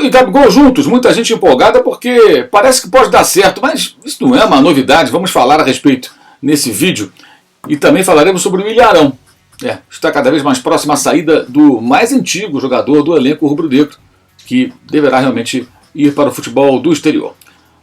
e Gabigol juntos, muita gente empolgada porque parece que pode dar certo, mas isso não é uma novidade. Vamos falar a respeito nesse vídeo e também falaremos sobre o Ilharão. Está cada vez mais próximo à saída do mais antigo jogador do elenco rubro-negro, que deverá realmente ir para o futebol do exterior.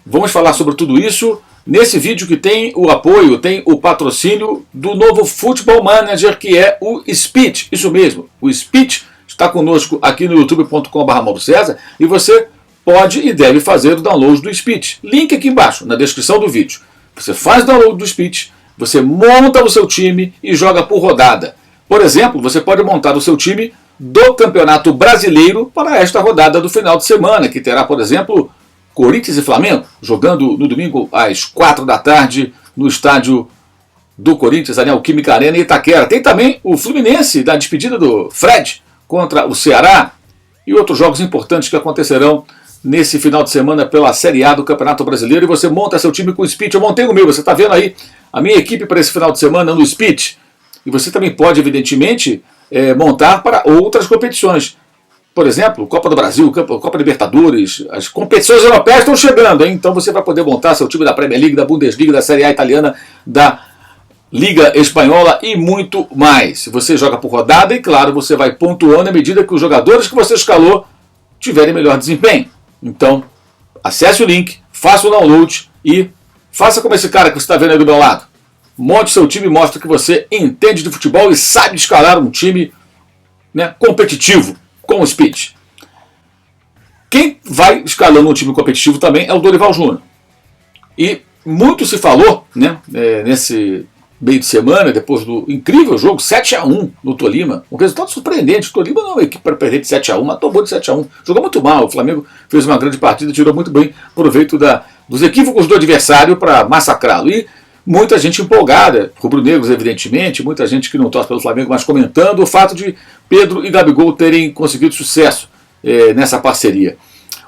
Vamos falar sobre tudo isso nesse vídeo que tem o apoio, tem o patrocínio do novo Football Manager, que é o Speech. Isso mesmo, o Speech está conosco aqui no youtube.com/MauroCesar e você pode e deve fazer o download do Speech. Link aqui embaixo, na descrição do vídeo. Você faz o download do Speech, você monta o seu time e joga por rodada. Por exemplo, você pode montar o seu time do Campeonato Brasileiro para esta rodada do final de semana, que terá, por exemplo, Corinthians e Flamengo, jogando no domingo às 4 da tarde no estádio do Corinthians, a Neoquímica Arena em Itaquera. Tem também o Fluminense, da despedida do Fred, contra o Ceará, e outros jogos importantes que acontecerão nesse final de semana pela Série A do Campeonato Brasileiro. E você monta seu time com o Speech. Eu montei o meu, você está vendo aí a minha equipe para esse final de semana no Speech. E você também pode, evidentemente, montar para outras competições. Por exemplo, Copa do Brasil, Copa Libertadores, as competições europeias estão chegando, hein? Então você vai poder montar seu time da Premier League, da Bundesliga, da Série A italiana, da Liga Espanhola e muito mais. Você joga por rodada e, claro, você vai pontuando à medida que os jogadores que você escalou tiverem melhor desempenho. Então, acesse o link, faça o download e faça como esse cara que você está vendo aí do meu lado. Monte seu time e mostre que você entende de futebol e sabe escalar um time, né, competitivo com o Speech. Quem vai escalando um time competitivo também é o Dorival Júnior. E muito se falou, né, nesse meio de semana, depois do incrível jogo 7-1 no Tolima, um resultado surpreendente. O Tolima não é uma equipe para perder de 7-1, mas tomou de 7-1. Jogou muito mal, o Flamengo fez uma grande partida, tirou muito bem proveito dos equívocos do adversário para massacrá-lo. E muita gente empolgada, rubro-negros evidentemente, muita gente que não torce pelo Flamengo, mas comentando o fato de Pedro e Gabigol terem conseguido sucesso nessa parceria.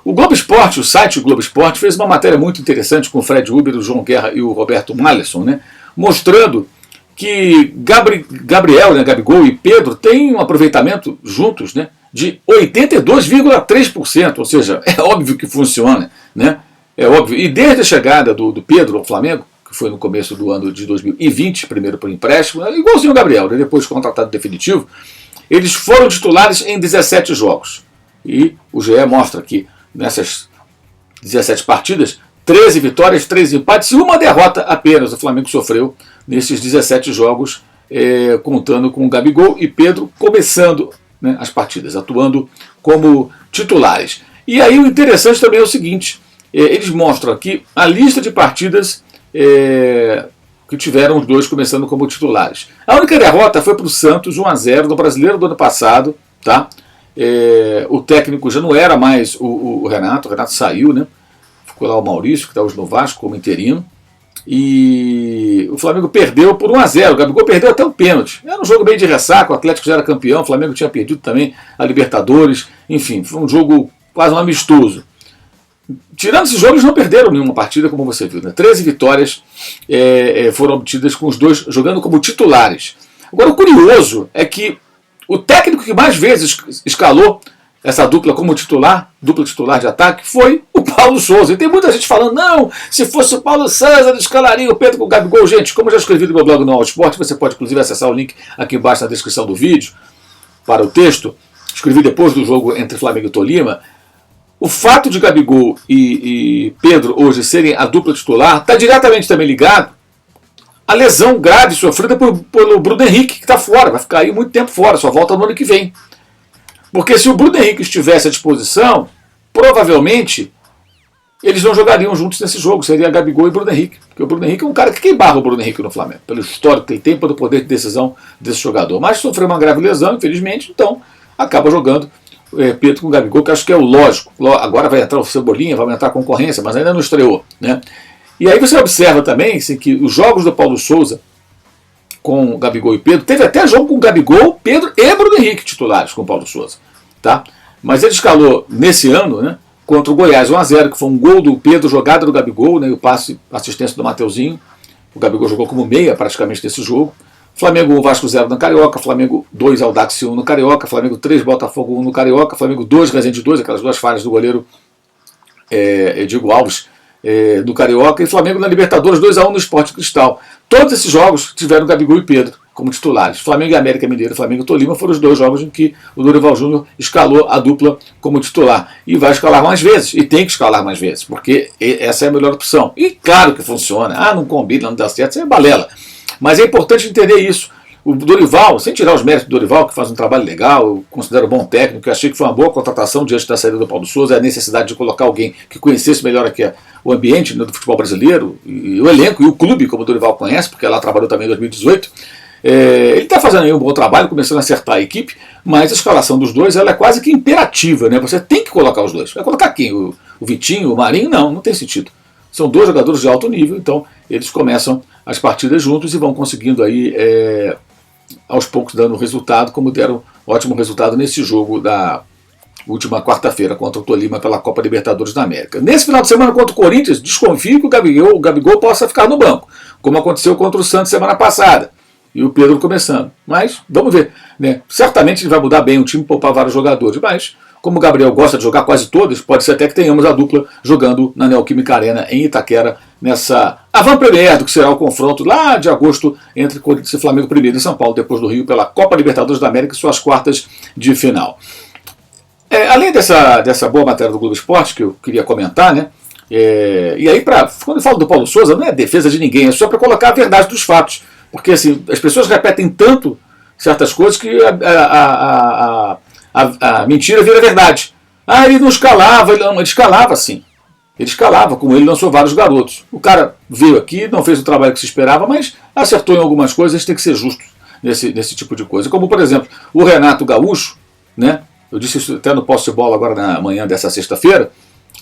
O Globo Esporte, o site Globo Esporte, fez uma matéria muito interessante com o Fred Uber, o João Guerra e o Roberto Malleson, né, mostrando que Gabriel, né, Gabigol e Pedro têm um aproveitamento juntos, né, de 82,3%, ou seja, é óbvio que funciona, né, é óbvio. E desde a chegada do Pedro ao Flamengo, que foi no começo do ano de 2020, primeiro por empréstimo, igualzinho o Gabriel, né, depois contratado definitivo, eles foram titulares em 17 jogos. E o GE mostra que nessas 17 partidas, 13 vitórias, 3 empates e uma derrota apenas o Flamengo sofreu nesses 17 jogos, contando com o Gabigol e Pedro começando, né, as partidas, atuando como titulares. E aí o interessante também é o seguinte, eles mostram aqui a lista de partidas que tiveram os dois começando como titulares. A única derrota foi para o Santos, 1-0, no Brasileiro do ano passado. Tá? O técnico já não era mais o Renato saiu, né? Ficou lá o Maurício, que está hoje no Vasco como interino. E o Flamengo perdeu por 1-0. O Gabigol perdeu até o pênalti. Era um jogo bem de ressaca, o Atlético já era campeão, o Flamengo tinha perdido também a Libertadores. Enfim, foi um jogo quase um amistoso. Tirando esses jogos, não perderam nenhuma partida, como você viu, né? 13 vitórias foram obtidas com os dois jogando como titulares. Agora, o curioso é que o técnico que mais vezes escalou essa dupla como titular, dupla titular de ataque, foi o Paulo Souza. E tem muita gente falando, não, se fosse o Paulo César, escalaria o Pedro com o Gabigol. Gente, como eu já escrevi no meu blog no All Sport, você pode inclusive acessar o link aqui embaixo na descrição do vídeo, para o texto, escrevi depois do jogo entre Flamengo e Tolima. O fato de Gabigol e Pedro hoje serem a dupla titular está diretamente também ligado à lesão grave sofrida pelo Bruno Henrique, que está fora, vai ficar aí muito tempo fora, só volta no ano que vem. Porque se o Bruno Henrique estivesse à disposição, provavelmente eles não jogariam juntos nesse jogo, seria Gabigol e Bruno Henrique. Porque o Bruno Henrique é um cara que barra o Bruno Henrique no Flamengo, pelo histórico que ele tem, pelo poder de decisão desse jogador. Mas sofreu uma grave lesão, infelizmente, então acaba jogando Pedro com o Gabigol, que acho que é o lógico. Agora vai entrar o Cebolinha, vai aumentar a concorrência, mas ainda não estreou, né? E aí você observa também assim, que os jogos do Paulo Souza com o Gabigol e Pedro, teve até jogo com o Gabigol, Pedro e Bruno Henrique titulares com o Paulo Souza, tá? Mas ele escalou nesse ano, né, contra o Goiás 1-0, que foi um gol do Pedro, jogada do Gabigol, né, e o passe, assistência do Mateuzinho. O Gabigol jogou como meia praticamente nesse jogo. Flamengo 1, Vasco 0 no Carioca, Flamengo 2, Audax 1 no Carioca, Flamengo 3, Botafogo 1 no Carioca, Flamengo 2, Resende 2, aquelas duas falhas do goleiro Diego Alves do Carioca, e Flamengo na Libertadores 2-1 no Sport Cristal. Todos esses jogos tiveram Gabigol e Pedro como titulares. Flamengo e América Mineiro, Flamengo e Tolima foram os 2 jogos em que o Dorival Júnior escalou a dupla como titular. E vai escalar mais vezes, e tem que escalar mais vezes, porque essa é a melhor opção. E claro que funciona. Não combina, não dá certo, isso é balela. Mas é importante entender isso. O Dorival, sem tirar os méritos do Dorival, que faz um trabalho legal, eu considero um bom técnico, eu achei que foi uma boa contratação diante da saída do Paulo Souza, a necessidade de colocar alguém que conhecesse melhor aqui o ambiente do futebol brasileiro, e o elenco e o clube, como o Dorival conhece, porque lá trabalhou também em 2018. Ele está fazendo aí um bom trabalho, começando a acertar a equipe, mas a escalação dos dois ela é quase que imperativa, né? Você tem que colocar os dois. Vai colocar quem? O Vitinho, o Marinho? Não tem sentido. São 2 jogadores de alto nível, então eles começam as partidas juntos e vão conseguindo aí, aos poucos, dando resultado, como deram ótimo resultado nesse jogo da última quarta-feira contra o Tolima pela Copa Libertadores da América. Nesse final de semana contra o Corinthians, desconfio que o Gabigol possa ficar no banco, como aconteceu contra o Santos semana passada. E o Pedro começando. Mas, vamos ver. Né? Certamente ele vai mudar bem o time, poupar vários jogadores. Mas, como o Gabriel gosta de jogar quase todos, pode ser até que tenhamos a dupla jogando na Neoquímica Arena em Itaquera, nessa avant-première do que será o confronto lá de agosto entre Corinthians e Flamengo primeiro em São Paulo, depois do Rio, pela Copa Libertadores da América e suas quartas de final. Além dessa boa matéria do Globo Esporte, que eu queria comentar, né? E aí, quando eu falo do Paulo Souza, não é defesa de ninguém, é só para colocar a verdade dos fatos. Porque assim, as pessoas repetem tanto certas coisas que a mentira vira verdade. Ele não escalava, ele escalava sim. Ele escalava, como ele lançou vários garotos. O cara veio aqui, não fez o trabalho que se esperava, mas acertou em algumas coisas, a gente tem que ser justo nesse tipo de coisa. Como, por exemplo, o Renato Gaúcho, né? Eu disse isso até no Posse de Bola agora na manhã dessa sexta-feira,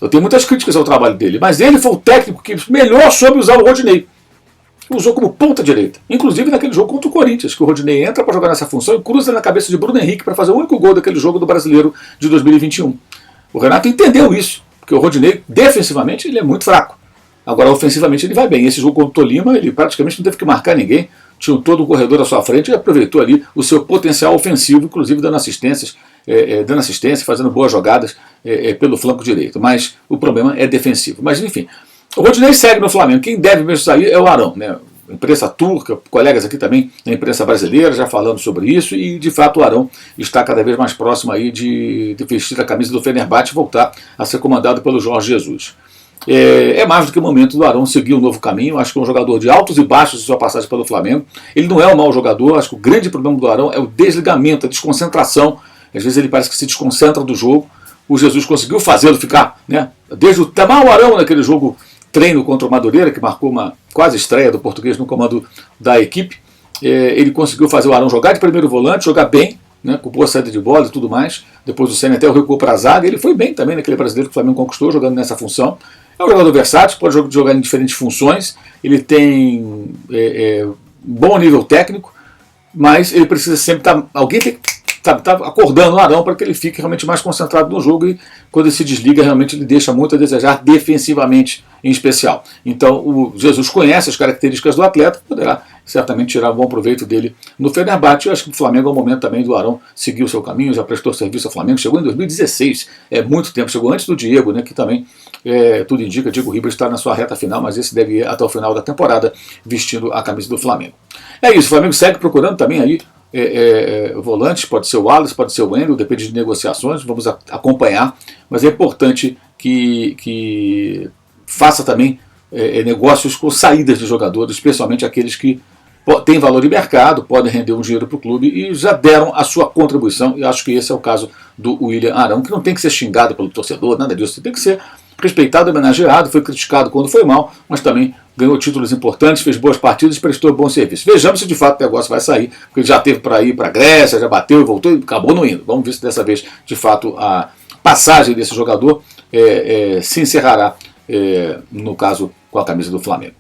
eu tenho muitas críticas ao trabalho dele, mas ele foi o técnico que melhor soube usar o Rodinei. Usou como ponta direita, inclusive naquele jogo contra o Corinthians, que o Rodinei entra para jogar nessa função e cruza na cabeça de Bruno Henrique para fazer o único gol daquele jogo do Brasileiro de 2021. O Renato entendeu isso, porque o Rodinei, defensivamente, ele é muito fraco. Agora, ofensivamente, ele vai bem. Esse jogo contra o Tolima, ele praticamente não teve que marcar ninguém, tinha todo o corredor à sua frente e aproveitou ali o seu potencial ofensivo, inclusive dando assistência, fazendo boas jogadas pelo flanco direito. Mas o problema é defensivo. Mas, enfim, o Rodinei segue no Flamengo. Quem deve mesmo sair é o Arão, né? Imprensa turca, colegas aqui também na imprensa brasileira já falando sobre isso, e de fato o Arão está cada vez mais próximo aí de vestir a camisa do Fenerbahçe e voltar a ser comandado pelo Jorge Jesus. Mais do que o momento do Arão seguir um novo caminho. Acho que é um jogador de altos e baixos em sua passagem pelo Flamengo. Ele não é um mau jogador. Acho que o grande problema do Arão é o desligamento, a desconcentração. Às vezes ele parece que se desconcentra do jogo. O Jesus conseguiu fazê-lo ficar, né? Desde o Arão naquele jogo treino contra o Madureira, que marcou uma quase estreia do português no comando da equipe. Ele conseguiu fazer o Arão jogar de primeiro volante, jogar bem, né, com boa saída de bola e tudo mais. Depois do Senna até o recuo para a zaga. Ele foi bem também naquele brasileiro que o Flamengo conquistou, jogando nessa função. É um jogador versátil, pode jogar em diferentes funções. Ele tem bom nível técnico, mas ele precisa sempre estar... Alguém tem que tá acordando o Arão para que ele fique realmente mais concentrado no jogo, e quando ele se desliga, realmente ele deixa muito a desejar defensivamente, em especial. Então o Jesus conhece as características do atleta, poderá certamente tirar um bom proveito dele no Fenerbahçe. Eu acho que o Flamengo é o momento também do Arão seguir o seu caminho, já prestou serviço ao Flamengo, chegou em 2016, muito tempo, chegou antes do Diego, né, que também tudo indica, Diego Ribas está na sua reta final, mas esse deve ir até o final da temporada vestindo a camisa do Flamengo. É isso, o Flamengo segue procurando também aí volantes, pode ser o Wallace, pode ser o Wendel, depende de negociações, vamos acompanhar, mas é importante que faça também negócios com saídas de jogadores, especialmente aqueles que têm valor de mercado, podem render um dinheiro para o clube e já deram a sua contribuição, e acho que esse é o caso do William Arão, que não tem que ser xingado pelo torcedor, nada disso, tem que ser respeitado, homenageado, foi criticado quando foi mal, mas também ganhou títulos importantes, fez boas partidas e prestou bom serviço. Vejamos se de fato o negócio vai sair, porque ele já teve para ir para a Grécia, já bateu e voltou e acabou não indo. Vamos ver se dessa vez, de fato, a passagem desse jogador se encerrará, no caso, com a camisa do Flamengo.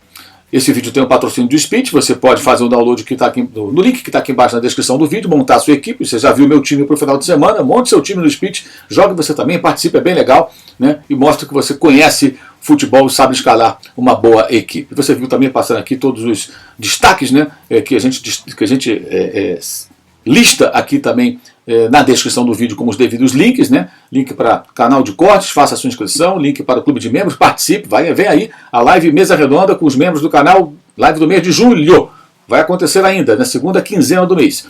Esse vídeo tem o patrocínio do Speech, você pode fazer o download que tá aqui, no link que está aqui embaixo na descrição do vídeo, montar a sua equipe. Você já viu meu time para o final de semana, monte seu time no Speech, jogue você também, participe, é bem legal, né? E mostra que você conhece futebol e sabe escalar uma boa equipe. Você viu também passando aqui todos os destaques, né? Que a gente lista aqui também na descrição do vídeo com os devidos links, né? Link para canal de cortes, faça a sua inscrição, link para o clube de membros, participe, vem aí a live Mesa Redonda com os membros do canal, live do mês de julho, vai acontecer ainda, na segunda quinzena do mês.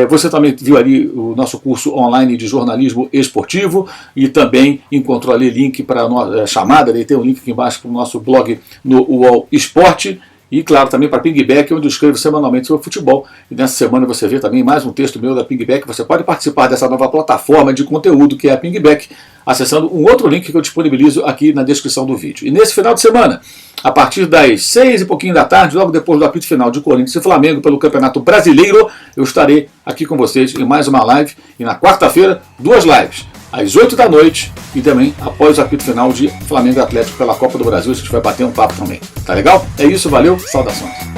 Você também viu ali o nosso curso online de jornalismo esportivo e também encontrou ali link para a chamada, ali tem um link aqui embaixo para o nosso blog no UOL Esporte. E, claro, também para Pingback, onde eu escrevo semanalmente sobre futebol. E nessa semana você vê também mais um texto meu da Pingback. Você pode participar dessa nova plataforma de conteúdo que é a Pingback, acessando um outro link que eu disponibilizo aqui na descrição do vídeo. E nesse final de semana, a partir das 6 e pouquinho da tarde, logo depois do apito final de Corinthians e Flamengo pelo Campeonato Brasileiro, eu estarei aqui com vocês em mais uma live. E na quarta-feira, 2 lives. Às 8 da noite e também após o apito final de Flamengo e Atlético pela Copa do Brasil, a gente vai bater um papo também. Tá legal? É isso, valeu, saudações.